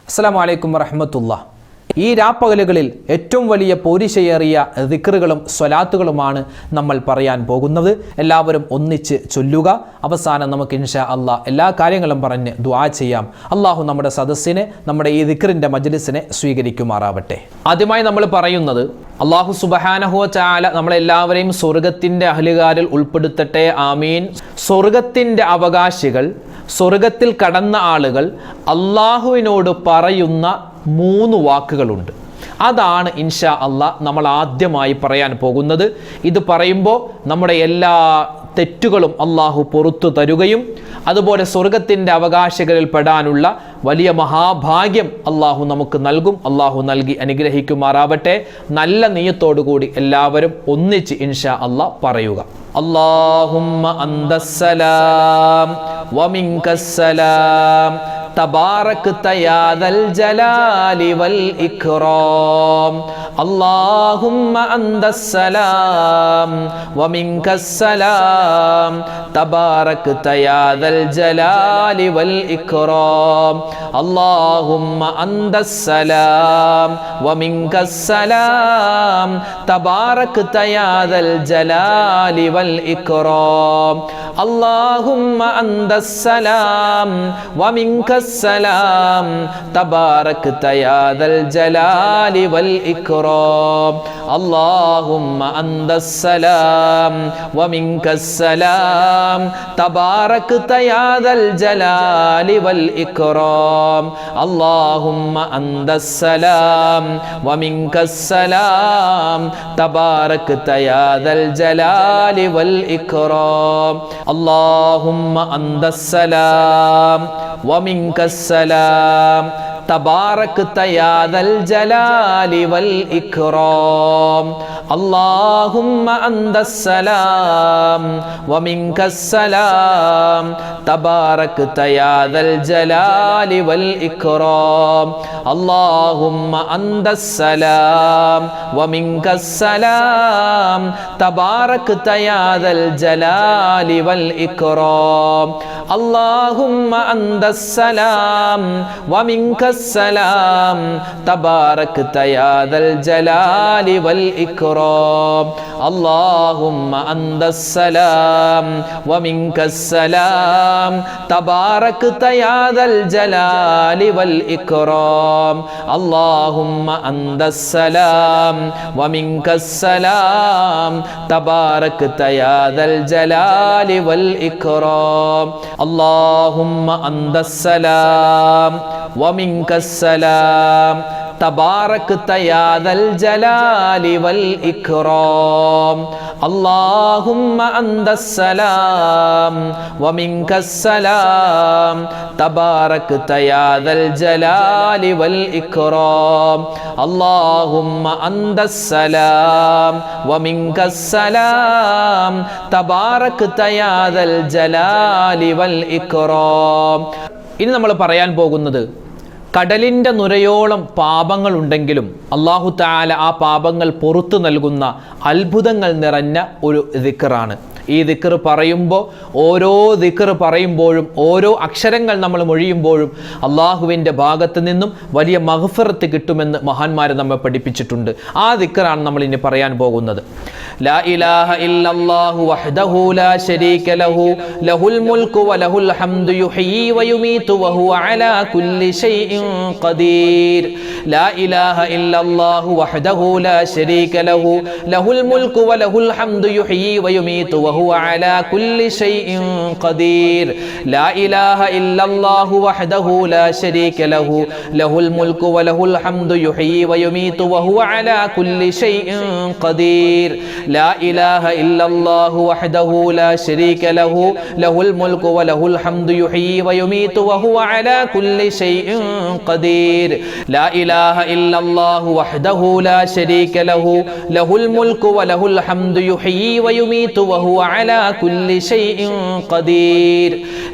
അസ്സലാമു അലൈക്കും വറഹ്മത്തുള്ളാഹി. ഈ രാപ്പകലുകളിൽ ഏറ്റവും വലിയ പോരിശയേറിയ ദിക്റുകളും സ്വലാത്തുകളുമാണ് നമ്മൾ പറയാൻ പോകുന്നത്. എല്ലാവരും ഒന്നിച്ച് ചൊല്ലുക. അവസാനം നമുക്ക് ഇൻഷാ അല്ലാഹ് എല്ലാ കാര്യങ്ങളും പറഞ്ഞ് ദുആ ചെയ്യാം. അള്ളാഹു നമ്മുടെ സദസ്സിനെ, നമ്മുടെ ഈ ദിക്റിൻ്റെ മജ്ലിസിനെ സ്വീകരിക്കുമാറാവട്ടെ. ആദ്യമായി നമ്മൾ പറയുന്നത്, അള്ളാഹു സുബ്ഹാനഹു വ തആല നമ്മളെല്ലാവരെയും സ്വർഗത്തിൻ്റെ അഹ്ലുകാരിൽ ഉൾപ്പെടുത്തട്ടെ, ആമീൻ. സ്വർഗത്തിൻ്റെ അവകാശികൾ, സ്വർഗത്തിൽ കടന്ന ആളുകൾ അള്ളാഹുവിനോട് പറയുന്ന 3 വാക്കുകളുണ്ട്. അതാണ് ഇൻഷാ അല്ലാഹ് നമ്മൾ ആദ്യമായി പറയാൻ പോകുന്നത്. ഇത് പറയുമ്പോൾ നമ്മുടെ എല്ലാ തെറ്റുകളും അള്ളാഹു പുറത്തു തരുകയും അതുപോലെ സ്വർഗത്തിൻ്റെ അവകാശികളിൽ പെടാനുള്ള വലിയ മഹാഭാഗ്യം അള്ളാഹു നമുക്ക് നൽകും. അള്ളാഹു നൽകി അനുഗ്രഹിക്കുമാറാവട്ടെ. നല്ല നിയ്യത്തോടുകൂടി എല്ലാവരും ഒന്നിച്ച് ഇൻഷാ അല്ലാഹ് പറയുക. അല്ലാഹുമ്മ അന്തസ്സലാം വമിൻകസ്സലാം തബാറക്ത യാ ദൽ ജലാലി വൽ ഇക്റാം. അല്ലാഹുമ്മ അന്തസ്സലാം വമിൻകസ്സലാം തബാറക്ത യാ ദൽ ജലാലി വൽ ഇക്റാം. അല്ലാഹുമ്മ അന്തസ്സലാം വമിൻകസ്സലാം തബാറക്ത യാ ദൽ ജലാലി വൽ ഇക്റാം. അല്ലാഹുമ്മ അന്തസ്സലാം വമിൻകസ്സലാം തബാറക്ത യാ ദൽ ജലാലി വൽ ഇക്റാം. അല്ലാഹുമ്മ അന്തസ്സലാം വമിൻകസ്സലാം തബാറക്ത യാ ദൽ ജലാലി വൽ ഇക്റാം. അല്ലാഹുമ്മ അന്തസ്സലാം വമിൻകസ്സലാം തബാറക്ത യാ ദൽ ജലാലി വൽ ഇക്റാം. അല്ലാഹുമ്മ അന്തസ്സലാം വമിൻകസ്സലാം തബാറക്ത യാ ദൽ ജലാലി വൽ ഇക്റാം. അല്ലാഹുമ്മ അന്തസ്സലാം വമിൻകസ്സലാം തബാറക്ത യാ ദൽ ജലാലി വൽ ഇക്റാം. അല്ലാഹുമ്മ അന്തസ്സലാം വമിൻകസ്സലാം തബാറക്ത യാ ദൽ ജലാലി വൽ ഇക്റാം. അല്ലാഹുമ്മ അന്തസ്സലാം വമിൻകസ്സലാം തബാറക്ത യാ ദൽ ജലാലി വൽ ഇക്റാം. അല്ലാഹുമ്മ അന്തസ്സലാം വമിൻകസ്സലാം തബാറക്ത യാ ദൽ ജലാലി വൽ ഇക്റാം. അല്ലാഹുമ്മ അന്തസ്സലാം വമിൻകസ്സലാം തബാറക്ത യാ ദൽ ജലാലി വൽ ഇക്റാം. അല്ലാഹുമ്മ അന്തസ്സലാം വമിൻകസ്സലാം തബാറക്ത യാ ദൽ ജലാലി വൽ ഇക്റാം. അല്ലാഹുമ്മ അന്തസ്സലാം വമിൻകസ്സലാം തബാറക്ത യാ ദൽ ജലാലി വൽ ഇക്റാം. അല്ലാഹുമ്മ അന്തസ്സലാം വമിൻകസ്സലാം തബാറക്ത യാ ദൽ ജലാലി വൽ ഇക്റാം. ഇനി നമ്മൾ പറയാൻ പോകുന്നത്, കടലിൻ്റെ നുരയോളം പാപങ്ങളുണ്ടെങ്കിലും അല്ലാഹു തആല ആ പാപങ്ങൾ പുറത്തു നൽകുന്ന അത്ഭുതങ്ങൾ നിറഞ്ഞ ഒരു ദിക്റാണ്. ഈ ദിക്ർ പറയുമ്പോൾ, ഓരോ ദിക്ർ പറയുമ്പോഴും, ഓരോ അക്ഷരങ്ങൾ നമ്മൾ മൊഴിയുമ്പോഴും അള്ളാഹുവിൻ്റെ ഭാഗത്ത് നിന്നും വലിയ മഗ്ഫിറത്ത് കിട്ടുമെന്ന് മഹാന്മാർ നമ്മെ പഠിപ്പിച്ചിട്ടുണ്ട്. ആ ദിക്റാണ് നമ്മൾ ഇനി പറയാൻ പോകുന്നത്. ലാ ഇലാഹ ഇല്ലല്ലാഹു വഹ്ദഹു ലാ ശരീക ലഹു ലഹുൽ മുൽക്കു വലഹുൽ ഹംദു യുഹ്യി വയുമീതു വഹുവ അലാ കുല്ലി ഷൈഇൻ ഖദീർ. ലാ ഇലാഹ ഇല്ലല്ലാഹു വഹ്ദഹു ലാ ശരീക ലഹു ലഹുൽ മുൽക്കു വലഹുൽ ഹംദു യുഹ്യി വയുമീതു وهو على كل شيء قدير. لا إله إلا الله وحده لا شريك له له الملك وله الحمد يحيي ويميت وهو على كل شيء قدير. لا إله إلا الله وحده لا شريك له له الملك وله الحمد يحيي ويميت وهو على كل شيء قدير. لا إله ഇലാഹ ഇല്ലല്ലാഹു വഹ്ദഹു ലാ ശരീക ലഹു ലഹുൽ മുൽക്കു വലഹുൽ ഹംദു യുഹ്യി വയുമീതു വഹുവ അലാ കുല്ലി ഷൈഇൻ ഖദീർ.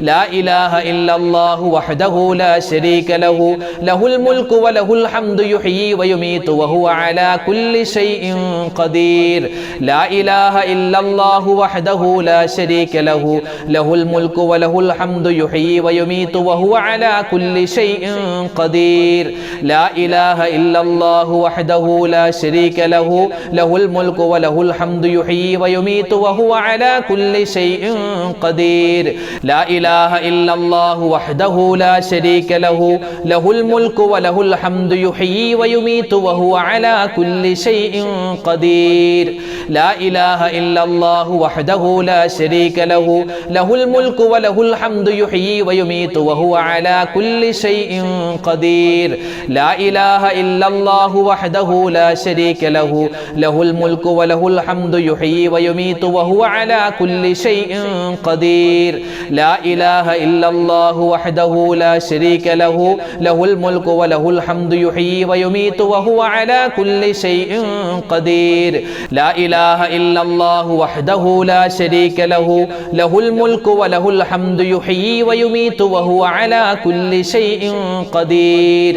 ലാ ഇലാഹ ഇല്ലല്ലാഹു വഹ്ദഹു ലാ ശരീക ലഹു ലഹുൽ മുൽക്കു വലഹുൽ ഹംദു യുഹ്യി വയുമീതു വഹുവ അലാ കുല്ലി ഷൈഇൻ ഖദീർ. ലാ ഇലാഹ ഇല്ലല്ലാഹു വഹ്ദഹു ലാ ശരീക ലഹു ലഹുൽ മുൽക്കു വലഹുൽ ഹംദു യുഹ്യി വയുമീതു വഹുവ അലാ കുല്ലി ഷൈഇൻ ഖദീർ. ലാ ഇലാഹ ഇല്ലല്ലാഹു വഹ്ദഹു ലാ ശരീക ലഹു ലഹുൽ മുൽക്കു വലഹുൽ ഹംദു യുഹ്യി വയുമീതു വഹുവ അലാ കുല്ലി ഷൈഇൻ ഖദീർ. ലാ ഇലാഹ ഇല്ലല്ലാഹു വഹ്ദഹു ലാ ശരീക ലഹു ലഹുൽ മുൽക്കു വലഹുൽ ഹംദു യുഹ്യി വയുമീതു വഹുവ അലാ കുല്ലി ഷൈഇൻ ഖദീർ. ലാ ഇലാഹ ഇല്ലല്ലാഹു വഹ്ദഹു ലാ ശരീക ലഹു ലഹുൽ മുൽക്കു വലഹുൽ ഹംദു യുഹ്യി വയുമീതു വഹുവ അലാ കുല്ലി ഷൈഇൻ ഖദീർ. ലാ ഇലാഹ ഇല്ലല്ലാഹു വഹ്ദഹു ലാ ശരീക ലഹു ലഹുൽ മുൽക്കു വലഹുൽ ഹംദു യുഹ്യി വയുമീതു വഹുവ അലാ കുല്ലി ഷൈഇൻ ഖദീർ. ലാ ഇലാഹ ഇല്ലല്ലാഹു വഹ്ദഹു ലാ ശരീക ലഹു ലഹുൽ മുൽക്കു വലഹുൽ ഹംദു യുഹ്യി വയുമീതു വഹുവ അലാ കുല്ലി ഷൈഇൻ ഖദീർ. ലാ ഇലാഹ ഇല്ലല്ലാഹു വഹ്ദഹു ലാ ശരീക ലഹു ലഹുൽ മുൽക്കു വലഹുൽ ഹംദു യുഹ്യി വയുമീതു വഹുവ അലാ കുല്ലി ഷൈഇൻ ഖദീർ.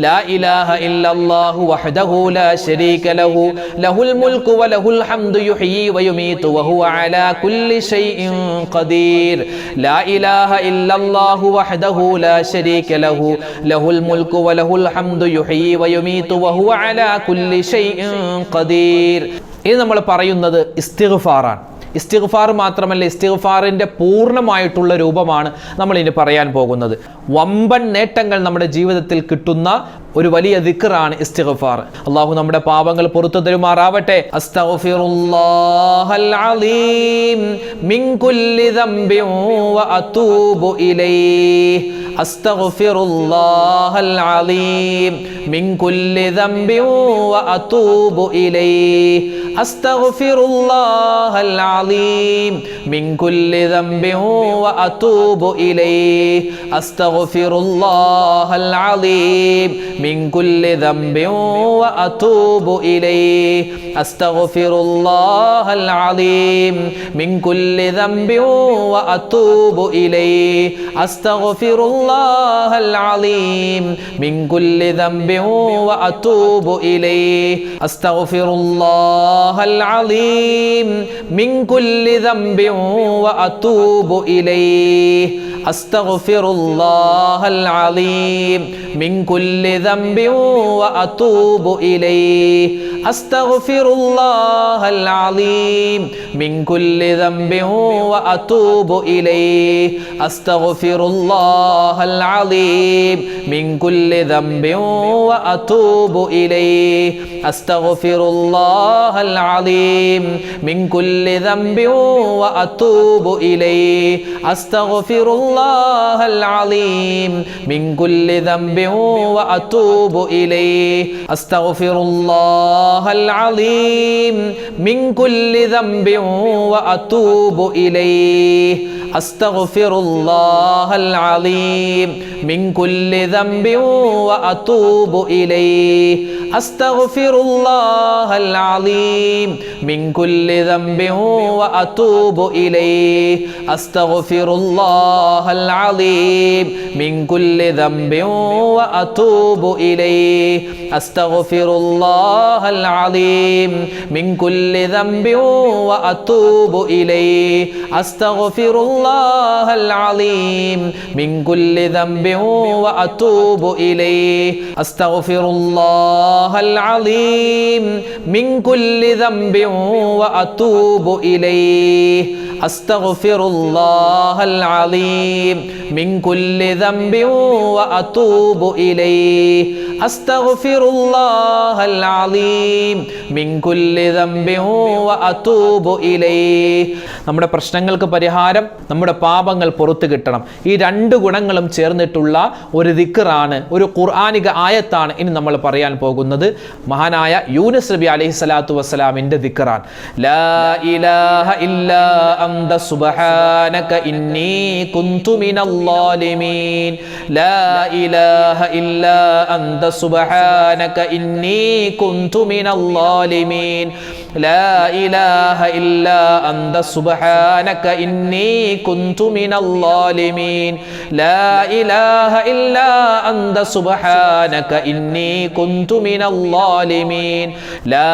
ലാ ഇലാഹ ഇല്ലല്ലാഹു വഹ്ദഹു ലാ ശരീക ലഹു ലഹുൽ മുൽക്കു വലഹുൽ ഹംദു യുഹ്യി വയുമീതു വഹുവ അലാ കുല്ലി ഷൈഇൻ ഖദീർ. ലാ ഇലാഹ ഇല്ലല്ലാഹു വഹ്ദഹു ലാ ശരീക ലഹു ലഹുൽ മുൽക്കു വലഹുൽ ഹംദു യുഹ്യി വയുമീതു വഹുവ അലാ കുല്ലി ഷൈഇൻ ഖദീർ. ഇത് നമ്മൾ പറയുന്നത് ഇസ്തിഗ്ഫാറാണ്. ഇസ്തിഗ്ഫാർ മാത്രമല്ല, ഇസ്തിഗ്ഫാറിൻ്റെ പൂർണ്ണമായിട്ടുള്ള രൂപമാണ് നമ്മൾ ഇനി പറയാൻ പോകുന്നത്. വമ്പൻ നേട്ടങ്ങൾ നമ്മുടെ ജീവിതത്തിൽ കിട്ടുന്ന ഒരു വലിയ ദിക്റാണ് ഇസ്തിഗ്ഫാർ. അല്ലാഹു നമ്മുടെ പാപങ്ങൾ പുറത്തു തരുമാറാവട്ടെ. അസ്തഗ്ഫിറുല്ലാഹൽ അലീം മിൻ കുല്ലി ദംബിൻ വ അതൂബു ഇലൈഹി. അസ്തഗ്ഫിറുല്ലാഹൽ അലീം മിൻ കുല്ലി ദംബിൻ വ അതൂബു ഇലൈഹി. അസ്തഗ്ഫിറുല്ലാഹൽ അലീം മിൻ കുല്ലി ദംബിൻ വ അതൂബു ഇലൈഹി. അസ്തഗ്ഫിറുല്ലാഹൽ അലീം من كل ذنب وأتوب إليه. أستغفر الله العظيم من كل ذنب وأتوب إليه. أستغفر الله العظيم من كل ذنب وأتوب إليه. أستغفر الله العظيم من كل ذنب وأتوب إليه. أستغفر الله العظيم من كل ذنب وأتوب إليه. أستغفر الله العظيم من كل ذنب وأتوب إليه. أستغفر الله العظيم من كل ذنب وأتوب إليه. أستغفر الله العظيم من كل ذنب وأتوب إليه. أستغفر الله العظيم من كل ذنب وأتوب إليه. أستغفر الله العظيم من كل ذنب وأتوب إليه. أستغفر الله العظيم من كل ذنب وأتوب إليه. أستغفر الله العظيم من كل ذنب وأتوب إليه. أستغفر الله العظيم من كل ذنب وأتوب إليه. أستغفر الله العظيم من كل ذنب وأتوب إليه. أستغفر الله العظيم من كل ذنب وأتوب إليه. أستغفر الله العظيم من كل ذنب وأتوب إليه. أستغفر الله العظيم من كل ذنب وأتوب إليه. أستغفر الله العظيم من كل ذنب وأتوب إليه. നമ്മുടെ പ്രശ്നങ്ങൾക്ക് പരിഹാരം, നമ്മുടെ പാപങ്ങൾ പുറത്തു കിട്ടണം. ഈ രണ്ട് ഗുണങ്ങളും ചേർന്നിട്ടുള്ള ഒരു ദിക്റാണ്, ഒരു ഖുർആനിക ആയത്താണ് ഇനി നമ്മൾ പറയാൻ പോകുന്നത്. മഹാനായ യൂനുസ് നബി അലൈഹി സ്വലാത്തു വസ്സലാമിന്റെ ദിക്റാൻ. ലാ ഇലാഹ ഇല്ലാ അന്ത സുബ്ഹാനക ഇന്നി കുന്തു മിനൽ ളാലിമീൻ ലാ ഇലാഹ ഇല്ലാ അന്ത സുബ്ഹാനക ഇന്നി കുന്തു മിനൽ ളാലിമീൻ ലാ ഇലാഹ ഇല്ലാ അന്ത സുബ്ഹാനക ഇന്നി കുന്തു മിനൽ ളാലിമീൻ ലാ ഇലാഹ ഇല്ലാ അന്ത സുബ്ഹാനക ഇന്നി കുന്തു മിനൽ ളാലിമീൻ ലാ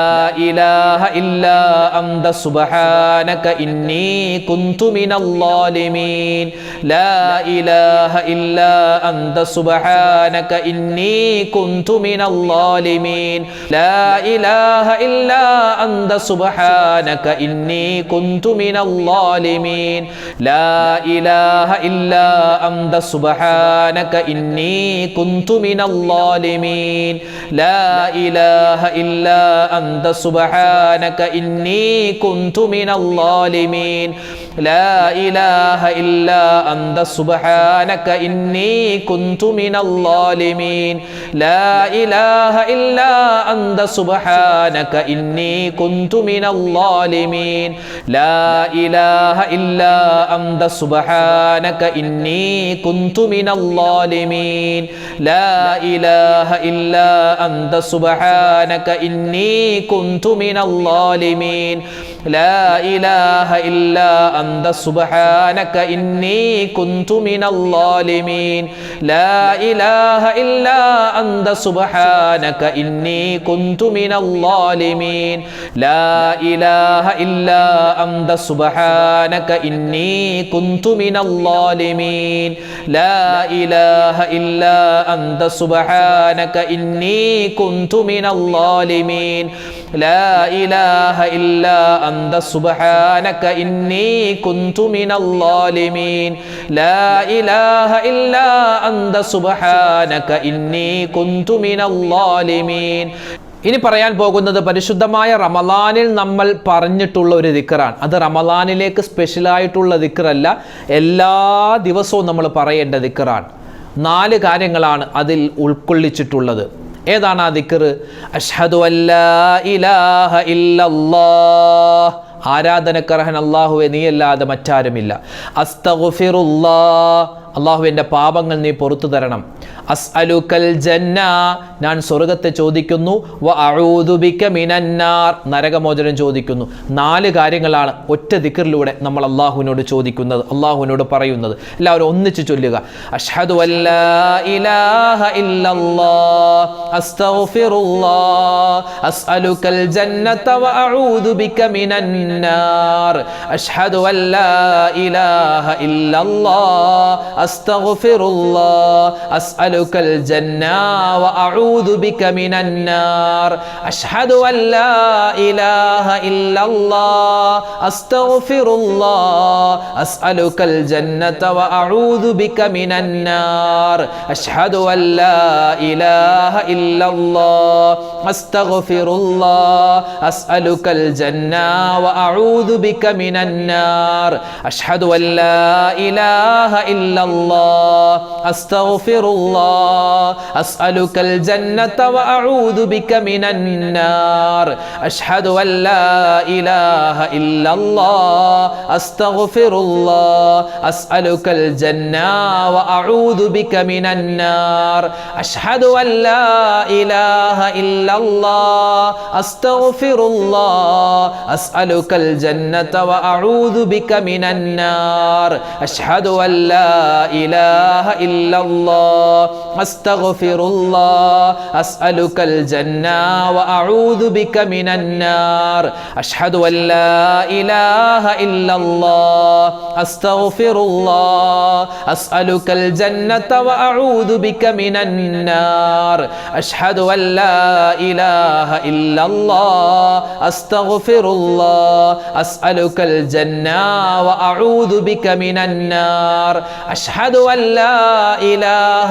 ഇലാഹ ഇല്ലാ അന്ത സുബ്ഹാനക ഇന്നി കുന്തു മിനൽ ളാലിമീൻ ലാ ഇലാഹ ഇല്ലാ അന്ത സുബ്ഹാനക ഇന്നി കുന്തു മിനൽ ളാലിമീൻ ലാ ഇലാഹ ഇല്ലാ അന്ത സുബ്ഹാനക ഇന്നി കുന്തു മിനൽ ളാലിമീൻ ലാ ഇലാഹ ഇല്ലാ അന്ത സുബ്ഹാനക ഇന്നി കുന്തു മിനൽ ളാലിമീൻ ലാ ഇലാഹ ഇല്ലാ അന്ത സുബ്ഹാനക ഇന്നി കുന്തു മിനൽ ളാലിമീൻ ലാ ഇലാഹ ഇല്ലാ അന്ത സുബ്ഹാനക ഇന്നി കുന്തു മിനൽ ളാലിമീൻ ലാ ഇലാഹ ഇല്ലാ അന്ത സുബ്ഹാനക ഇന്നി കുന്തു മിനൽ ളാലിമീൻ ലാ ഇലാഹ ഇല്ലാ അന്ത സുബ്ഹാനക ഇന്നി കുന്തു മിനൽ ളാലിമീൻ ലാ ഇലാഹ ഇല്ലാ അന്ത സുബ്ഹാനക ഇന്നി കുന്തു മിനൽ ളാലിമീൻ ലാ ഇലാഹ ഇല്ലാ അന്ത സുബ്ഹാനക ഇന്നി കുന്തു മിനൽ ളാലിമീൻ ലാ ഇലാഹ ഇല്ലാ അന്ത സുബ്ഹാനക ഇന്നി കുന്തു മിനൽ ളാലിമീൻ ലാ ഇലാഹ ഇല്ലാ അന്ത സുബ്ഹാനക ഇന്നി കുന്തു മിനൽ ളാലിമീൻ ലാ ഇലാഹ ഇല്ലാ അന്ത സുബ്ഹാനക ഇന്നി കുന്തു മിനൽ ളാലിമീൻ ലാ ഇലാഹ ഇല്ലാ അന്ത സുബ്ഹാനക ഇന്നി കുന്തു മിനൽ ളാലിമീൻ ലാ ഇലാഹ ഇല്ലാ അന്ത സുബ്ഹാനക ഇന്നി കുന്തു മിനൽ ളാലിമീൻ. ഇനി പറയാൻ പോകുന്നത് പരിശുദ്ധമായ റമളാനിൽ നമ്മൾ പറഞ്ഞിട്ടുള്ള ഒരു ദിക്റാണ്. അത് റമളാനിലേക്ക് സ്പെഷ്യലായിട്ടുള്ള ദിക്റല്ല, എല്ലാ ദിവസവും നമ്മൾ പറയേണ്ട ദിക്റാണ്. 4 കാര്യങ്ങളാണ് അതിൽ ഉൾക്കൊള്ളിച്ചിട്ടുള്ളത്. ഏതാണ് ആ ദിക്ർ? അഷ്ഹദു അല്ലാ ഇലാഹ ഇല്ലല്ലാഹ്, ആരാധനക്കർഹൻ അല്ലാഹുവേ നീയല്ലാതെ മറ്റാരുമില്ല. അസ്തഗ്ഫിറുല്ലാഹ്, അല്ലാഹുവിൻ്റെ പാപങ്ങൾ നീ പുറത്തു തരണം. അസ്അലുക്കൽ ജന്ന, ഞാൻ സ്വർഗത്തെ ചോദിക്കുന്നു. വ അഊദു ബിക മിനന്നാർ, നരകമോചനം ചോദിക്കുന്നു. 4 കാര്യങ്ങളാണ് ഒറ്റ ദിക്റിലൂടെ നമ്മൾ അല്ലാഹുവിനോട് ചോദിക്കുന്നത്, അല്ലാഹുവിനോട് പറയുന്നത്. എല്ലാവരും ഒന്നിച്ച് ചൊല്ലുക. അഷ്ഹദു അല്ലാ ഇലാഹ ഇല്ലല്ലാഹ് അസ്തഗ്ഫിറുല്ലാഹ് അസ്അലുക്കൽ ജന്നത വ അഊദു ബിക മിനന്നാർ അഷ്ഹദു അല്ലാ ഇലാഹ ഇല്ലല്ലാഹ് അസ്തഗ്ഫിറുല്ലാഹ് അസ്അലുക്കൽ ജന്ന വ അഊദു ബിക മിനന്നാർ അഷ്ഹദു അല്ലാ ഇലാഹ ഇല്ലല്ലാഹ് അസ്തഗ്ഫിറുല്ലാഹ് അസ്അലുക്കൽ ജന്നത വ അഊദു ബിക മിനന്നാർ അഷ്ഹദു അല്ലാ ഇലാഹ ഇല്ലല്ലാഹ് അസ്തഗ്ഫിറുല്ലാഹ് അസ്അലുക്കൽ ജന്ന വ അഊദു ബിക മിനന്നാർ അഷ്ഹദു അല്ലാ ഇലാഹ ഇല്ലല്ലാഹ് അസ്തഗ്ഫിറുല്ലാഹ് അസ്അലുക്കൽ ജന്നത വ അഊദു ബിക മിനന്നാർ അഷ്ഹദു അല്ലാ ഇലാഹ ഇല്ലല്ലാഹ് അസ്തഗ്ഫിറുല്ലാഹ് അസ്അലുക്കൽ ജന്ന വ അഊദു ബിക മിനന്നാർ അഷ്ഹദു അല്ലാ ഇലാഹ ഇല്ലല്ലാഹ് അസ്തഗ്ഫിറുല്ലാഹ് അസ്അലുക്കൽ ജന്നത വ അഊദു ബിക മിനന്നാർ അഷ്ഹദു അല്ലാ ഇലാഹ ഇല്ലല്ലാഹ് അസ്തഗ്ഫിറുല്ലാഹ് അസ്അലുക്കൽ ജന്ന വ അഊദു ബിക മിനന്നാർ അഷ്ഹദു അല്ലാ ഇലാഹ ഇല്ലല്ലാഹ് അസ്തഗ്ഫിറുല്ലാഹ് അസ്അലുക്കൽ ജന്നത വ അഊദു ബിക മിനന്നാർ അഷ്ഹദു അല്ലാ ഇലാഹ ഇല്ലല്ലാഹ് അസ്തഗ്ഫിറുല്ലാഹ് അസ്അലുക്കൽ ജന്ന വ അഊദു ബിക മിനന്നാർ അഷ്ഹദു അല്ലാ ഇലാഹ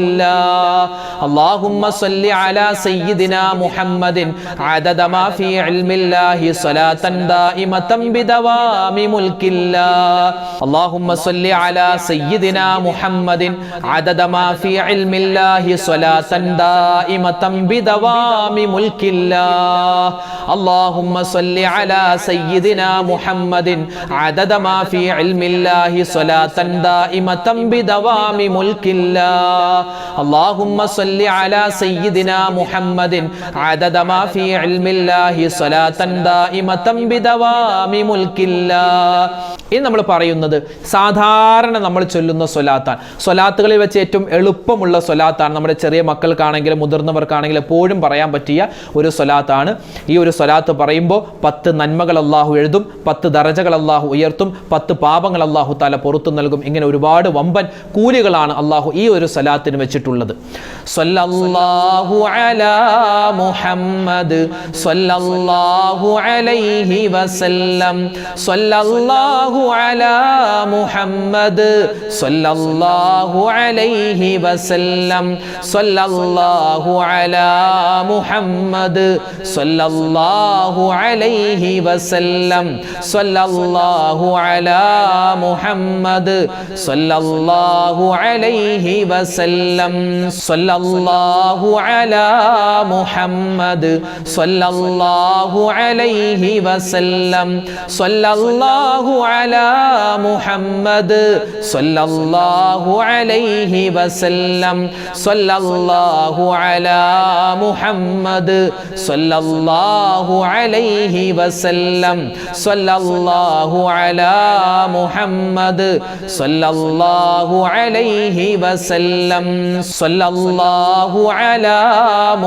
الله اللهم صل على سيدنا محمد عدد ما في علم الله صلاة دائمة بدوام ملك الله اللهم صل على سيدنا محمد عدد ما في علم الله صلاة دائمة بدوام ملك الله اللهم صل على سيدنا محمد عدد ما في علم الله صلاة دائمة بدوام ملك الله اللهم صل على سيدنا محمد عدد ما في علم الله صلاة دائمة بدوام ملك الله ഇനി നമ്മൾ പറയുന്നത് സാധാരണ നമ്മൾ ചൊല്ലുന്ന സ്വലാത്താണ്. സ്വലാത്തുകളിൽ വെച്ച് ഏറ്റവും എളുപ്പമുള്ള സ്വലാത്താണ്. നമ്മുടെ ചെറിയ മക്കൾക്കാണെങ്കിലും മുതിർന്നവർക്കാണെങ്കിലും എപ്പോഴും പറയാൻ പറ്റിയ ഒരു സ്വലാത്താണ്. ഈ ഒരു സ്വലാത്ത് പറയുമ്പോൾ 10 നന്മകൾ അല്ലാഹു എഴുതും, 10 ദറജകൾ അല്ലാഹു ഉയർത്തും, 10 പാപങ്ങൾ അല്ലാഹു തആല പുറത്തു നൽകും. ഇങ്ങനെ ഒരുപാട് വമ്പൻ കൂലികളാണ് അല്ലാഹു ഈ ഒരു സ്വലാത്തിന് വെച്ചിട്ടുള്ളത്. സ്വല്ലല്ലാഹു അലാ മുഹമ്മദ് സ്വല്ലല്ലാഹു അലൈഹി വസല്ലം സ്വല്ലല്ലാഹു അലാ മുഹമ്മദ് സ്വല്ലല്ലാഹു അലൈഹി വസല്ലം സ്വല്ലല്ലാഹു അലാ മുഹമ്മദ് സ്വല്ലല്ലാഹു അലൈഹി വസല്ലം സ്വല്ലല്ലാഹു അലാ മുഹമ്മദ് സ്വല്ലല്ലാഹു അലൈഹി വസല്ലം സ്വല്ലല്ലാഹു അലാ മുഹമ്മദ് സ്വല്ലല്ലാഹു അലൈഹി വസല്ലം സ്വല്ലല്ലാഹു അലാ മുഹമ്മദ് സ്വല്ലല്ലാഹു അലൈഹി വസല്ലം സ്വല്ലല്ലാഹു അലാ മുഹമ്മദ് സ്വല്ലല്ലാഹു അലൈഹി വസല്ലം സ്വല്ലല്ലാഹു അലാ മുഹമ്മദ് സ്വല്ലല്ലാഹു അലൈഹി വസല്ലം സ്വല്ലല്ലാഹു അലാ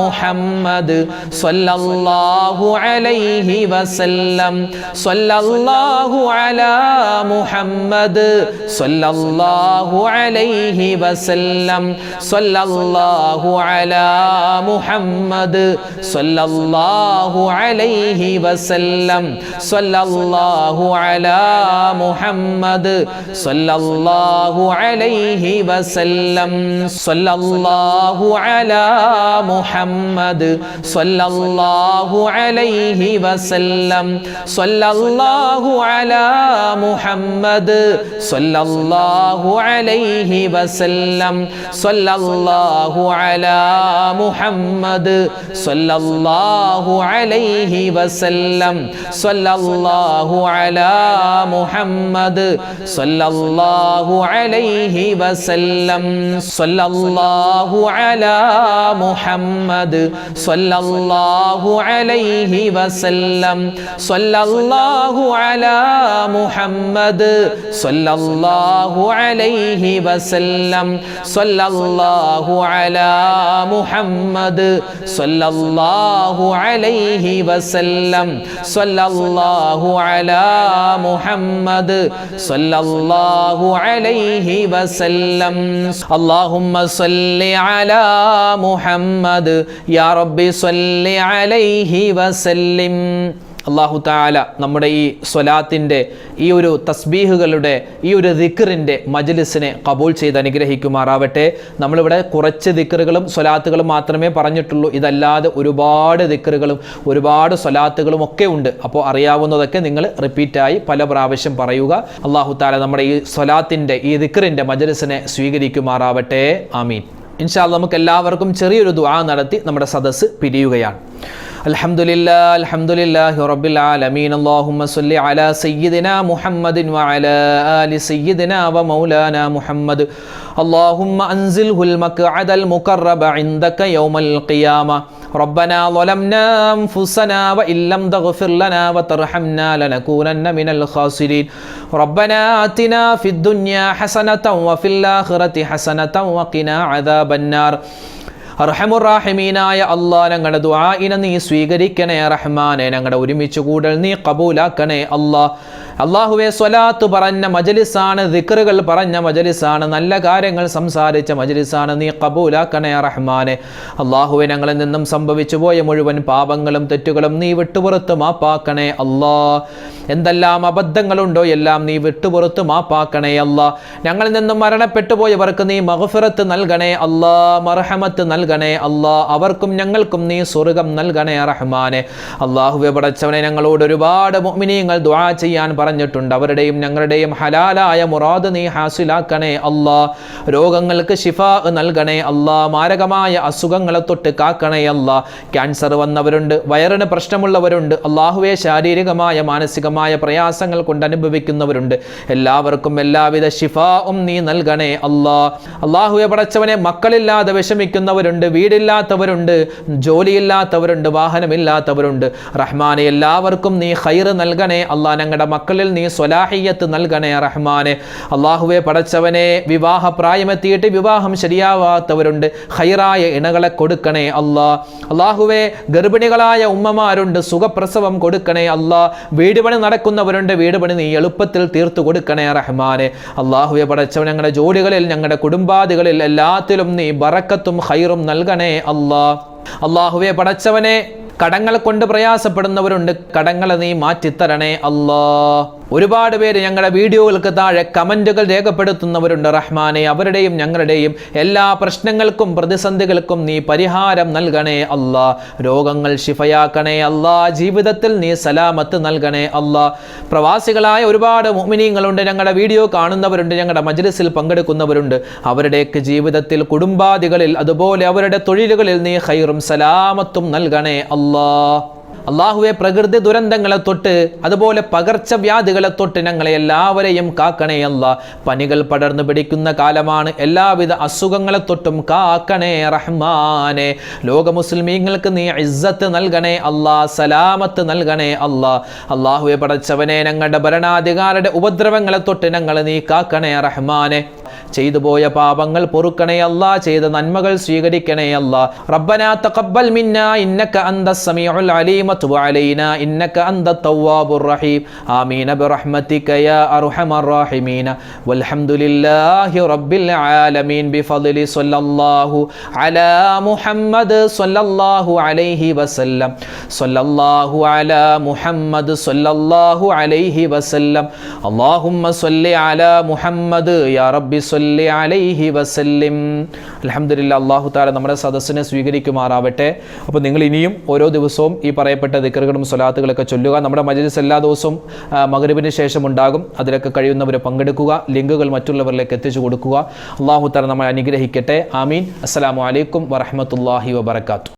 മുഹമ്മദ് സ്വല്ലല്ലാഹു അലൈഹി വസല്ലം സ്വല്ലല്ലാഹു അലാ മുഹമ്മദ് സ്വല്ലല്ലാഹു അലൈഹി വസല്ലം സ്വല്ലല്ലാഹു അലാ മുഹമ്മദ് സ്വല്ലല്ലാഹു അലൈഹി വസല്ലം സ്വല്ലല്ലാഹു അലാ മുഹമ്മദ് സ്വല്ലല്ലാഹു അലൈഹി വസല്ലം സ്വല്ലല്ലാഹു അലാ മുഹമ്മദ് സ്വല്ലല്ലാഹു അലൈഹി വസല്ലം സ്വല്ലല്ലാഹു അലാ മുഹമ്മദ് സ്വല്ലല്ലാഹു അലൈഹി വസല്ലം സ്വല്ലല്ലാഹു അലാ മുഹമ്മദ് സ്വല്ലല്ലാഹു അലൈഹി വസല്ലം സ്വല്ലല്ലാഹു അലാ മുഹമ്മദ് സ്വല്ലല്ലാഹു അലൈഹി വസല്ലം സ്വല്ലല്ലാഹു അലാ മുഹമ്മദ് സ്വല്ലല്ലാഹു അലൈഹി വസല്ലം സ്വല്ലല്ലാഹു അലാ മുഹമ്മദ് സ്വല്ലല്ലാഹു അലൈഹി വസല്ലം സ്വല്ലല്ലാഹു അലാ മുഹമ്മദ് സ്വല്ലല്ലാഹു അലൈഹി വസല്ലം സ്വല്ലല്ലാഹു അലാ മുഹമ്മദ് സ്വല്ലല്ലാഹു അലൈഹി വസല്ലം അല്ലാഹുമ്മ സ്വല്ലി അലാ മുഹമ്മദ് യാ റബ്ബി സ്വല്ലി അലൈഹി വസല്ലിം. അല്ലാഹു തആല നമ്മുടെ ഈ സ്വലാത്തിൻ്റെ ഈ ഒരു തസ്ബീഹുകളുടെ ഈ ഒരു ദിക്റിൻ്റെ മജ്ലിസിനെ കബൂൽ ചെയ്ത് അനുഗ്രഹിക്കുമാറാവട്ടെ. നമ്മളിവിടെ കുറച്ച് ദിക്റുകളും സ്വലാത്തുകളും മാത്രമേ പറഞ്ഞിട്ടുള്ളൂ. ഇതല്ലാതെ ഒരുപാട് ദിക്റുകളും ഒരുപാട് സ്വലാത്തുകളും ഒക്കെ ഉണ്ട്. അപ്പോൾ അറിയാവുന്നതൊക്കെ നിങ്ങൾ റിപ്പീറ്റായി പല പ്രാവശ്യം പറയുക. അല്ലാഹു തആല നമ്മുടെ ഈ സ്വലാത്തിൻ്റെ ഈ ദിക്റിൻ്റെ മജ്ലിസിനെ സ്വീകരിക്കുമാറാവട്ടെ. ആമീൻ. ഇൻഷാ അല്ലാഹ് നമുക്ക് എല്ലാവർക്കും ചെറിയൊരു ദുആ നടത്തി നമ്മുടെ സദസ്സ് പിരിയുകയാണ്. അൽഹംദുലില്ലാഹി റബ്ബിൽ ആലമീൻ. അല്ലാഹുമ്മ സ്വല്ലി അലാ സയ്യിദിനാ മുഹമ്മദിൻ വഅലാ ആലി സയ്യിദിനാ വമൗലാനാ മുഹമ്മദ്. അല്ലാഹുമ്മ അൻസിൽഹുൽ മഖ്അദൽ മുഖറബ ഇൻദക യൗമൽ ഖിയാമ. റബ്ബനാ ളലംനാ അൻഫുസനാ വഇൻ ലം തഗ്ഫിർ ലനാ വതർഹംനാ ലനകൂനന്ന മിനൽ ഖാസിരീൻ. റബ്ബനാ ആതിനാ ഫിദ് ദുനിയാ ഹസനതൻ വഫിൽ ആഖിറതി ഹസനതൻ വഖിനാ അദാബന്നാർ. അർഹമുറാഹിമീനായ അല്ലാഹ്, ഞങ്ങളുടെ ദുആഇനെ നീ സ്വീകരിക്കണേ റഹ്മാനെ. ഞങ്ങളുടെ ഒരുമിച്ച് കൂടൽ നീ കബൂലാക്കണേ അല്ലാഹ്. അള്ളാഹുവെ സ്വലാത്ത് പറഞ്ഞ മജ്ലിസാണ്, ദിക്റുകൾ പറഞ്ഞ മജ്ലിസാണ്, നല്ല കാര്യങ്ങൾ സംസാരിച്ച മജ്ലിസാണ്, നീ ഖബൂലാക്കണേ റഹ്മാനെ. അള്ളാഹുവെ ഞങ്ങളിൽ നിന്നും സംഭവിച്ചു പോയ മുഴുവൻ പാപങ്ങളും തെറ്റുകളും നീ വിട്ടുപുറത്ത് മാപ്പാക്കണേ അല്ലാ. എന്തെല്ലാം അബദ്ധങ്ങളുണ്ടോ എല്ലാം നീ വിട്ടുപുറത്ത് മാപ്പാക്കണേ അല്ലാ. ഞങ്ങളിൽ നിന്നും മരണപ്പെട്ടു പോയവർക്ക് നീ മഗ്ഫിറത്ത് നൽകണേ അല്ലാ, മർഹമത്ത് നൽകണേ അല്ലാ. അവർക്കും ഞങ്ങൾക്കും നീ സ്വർഗ്ഗം നൽകണേ റഹ്മാനെ. അള്ളാഹുവെ പടച്ചവനെ, ഞങ്ങളോട് ഒരുപാട് മുഅ്മിനീങ്ങൾ ദുആ ചെയ്യാൻ പറഞ്ഞിട്ടുണ്ട്. അവരുടെയും ഞങ്ങളുടെയും ഹലാലായ മുറാദ് നീ ഹാസിലാക്കണേ അല്ലാ. രോഗങ്ങൾക്ക് ശിഫാ നൽകണേ അല്ലാ. മാരകമായ അസുഖങ്ങളെ തൊട്ട് കാക്കണേ അല്ലാ. ക്യാൻസർ വന്നവരുണ്ട്, വയറിന് പ്രശ്നമുള്ളവരുണ്ട്, അള്ളാഹുവെ ശാരീരികമായ മാനസികമായ പ്രയാസങ്ങൾ കൊണ്ട് അനുഭവിക്കുന്നവരുണ്ട്. എല്ലാവർക്കും എല്ലാവിധ ശിഫാവും നീ നൽകണേ അല്ലാ. അള്ളാഹുവെ പടച്ചവനെ, മക്കളില്ലാതെ വിഷമിക്കുന്നവരുണ്ട്, വീടില്ലാത്തവരുണ്ട്, ജോലിയില്ലാത്തവരുണ്ട്, വാഹനമില്ലാത്തവരുണ്ട്. റഹ്മാനെ, എല്ലാവർക്കും നീ ഖൈർ നൽകണേ അല്ലാ. ഞങ്ങളുടെ മക്കളിൽ നീ സ്വലാഹിയത്ത് നൽകണേ റഹ്മാനെ. അള്ളാഹുവെ പടച്ചവനെ, വിവാഹ പ്രായമെത്തിയിട്ട് വിവാഹം ശരിയാവാത്തവരുണ്ട്, ഖൈറായ ഇണകളെ കൊടുക്കണേ അല്ലാ. അള്ളാഹുവെ, ഗർഭിണികളായ ഉമ്മമാരുണ്ട്, സുഖപ്രസവം കൊടുക്കണേ അല്ലാ. വീട് പണി നടക്കുന്നവരുണ്ട്, വീട് പണി നീ എളുപ്പത്തിൽ തീർത്തു കൊടുക്കണേ റഹ്മാനെ. അള്ളാഹുവെ പടച്ചവൻ, ഞങ്ങളുടെ ജോലികളിൽ, ഞങ്ങളുടെ കുടുംബാദികളിൽ എല്ലാത്തിലും നീ ബറക്കത്തും ഖൈറും നൽകണേ അല്ലാ. അള്ളാഹുവെ പടച്ചവനെ, കടങ്ങൾ കൊണ്ട് പ്രയാസപ്പെടുന്നവരുണ്ട്, കടങ്ങളെ നീ മാറ്റിത്തരണേ അല്ലാ. ഒരുപാട് പേര് ഞങ്ങളുടെ വീഡിയോകൾക്ക് താഴെ കമന്റുകൾ രേഖപ്പെടുത്തുന്നവരുണ്ട്. റഹ്മാനെ, അവരുടെയും ഞങ്ങളുടെയും എല്ലാ പ്രശ്നങ്ങൾക്കും പ്രതിസന്ധികൾക്കും നീ പരിഹാരം നൽകണേ അല്ലാ. രോഗങ്ങൾ ശിഫയാക്കണേ അല്ലാ. ജീവിതത്തിൽ നീ സലാമത്ത് നൽകണേ അല്ലാ. പ്രവാസികളായ ഒരുപാട് മുഅ്മിനീങ്ങളുണ്ട്, ഞങ്ങളുടെ വീഡിയോ കാണുന്നവരുണ്ട്, ഞങ്ങളുടെ മജ്ലിസിൽ പങ്കെടുക്കുന്നവരുണ്ട്. അവരുടെയൊക്കെ ജീവിതത്തിൽ, കുടുംബാദികളിൽ, അതുപോലെ അവരുടെ തൊഴിലുകളിൽ നീ ഖൈറും സലാമത്തും നൽകണേ അല്ലാ. അള്ളാഹുവെ, പ്രകൃതി ദുരന്തങ്ങളെ തൊട്ട്, അതുപോലെ പകർച്ചവ്യാധികളെ തൊട്ട് ഞങ്ങളെ എല്ലാവരെയും കാക്കണേ അല്ലാ. പനികൾ പടർന്നു പിടിക്കുന്ന കാലമാണ്, എല്ലാവിധ അസുഖങ്ങളെ തൊട്ടും കാക്കണേ റഹ്മാനെ. ലോക മുസ്ലിമീങ്ങൾക്ക് നീ ഇസ്സത്ത് നൽകണേ അല്ലാ, സലാമത്ത് നൽകണേ അല്ലാ. അള്ളാഹുവെ പടച്ചവനെ, ഞങ്ങളുടെ ഭരണാധികാരിയുടെ ഉപദ്രവങ്ങളെ തൊട്ട് ഞങ്ങളെ നീ കാക്കണേ റഹ്മാനെ. ചെയ്തു പോയ പാപങ്ങൾ പൊറുക്കണേ അല്ലാ, ചെയ്ത നന്മകൾ സ്വീകരിക്കണേ അല്ലാ. റബ്ബനാ തഖബ്ബൽ മിന്നാ ഇന്നക അന്തസ് സമീഉൽ അലീം വതുബ് അലൈനാ ഇന്നക അന്തത് തവ്വാബുർ റഹീം. ആമീൻ ബിറഹ്മതിക യാ അർഹമർ റഹീമീൻ. വൽഹംദുലില്ലാഹി റബ്ബിൽ ആലമീൻ. ബിഫദ്ലി സ്വല്ലല്ലാഹു അലാ മുഹമ്മദ് സ്വല്ലല്ലാഹു അലൈഹി വസല്ലം. സ്വല്ലല്ലാഹു അലാ മുഹമ്മദ് സ്വല്ലല്ലാഹു അലൈഹി വസല്ലം. അല്ലാഹുമ്മ സ്വല്ലി അലാ മുഹമ്മദ് യാ റബ്ബി സ്വല്ലി അലൈഹി വസല്ലിം. അൽഹംദുലില്ലാഹ്, അല്ലാഹു തആല നമ്മുടെ സദസ്സിനെ സ്വീകരിക്കുമാറാവട്ടെ. അപ്പോൾ നിങ്ങൾ ഇനിയും ഓരോ ദിവസവും ഈ പറയപ്പെട്ട ദിക്റുകളും സ്വലാത്തുകളൊക്കെ ചൊല്ലുക. നമ്മുടെ മജ്ലിസ് എല്ലാ ദിവസവും മഗ്രിബിന് ശേഷം ഉണ്ടാകും. അതിലൊക്കെ കഴിയുന്നവർ പങ്കെടുക്കുക. ലിങ്കുകൾ മറ്റുള്ളവരിലേക്ക് എത്തിച്ചു കൊടുക്കുക. അല്ലാഹു തആല നമ്മളെ അനുഗ്രഹിക്കട്ടെ. ആമീൻ. അസ്സലാമു അലൈക്കും വറഹ്മത്തുള്ളാഹി വബറകാതുഹു.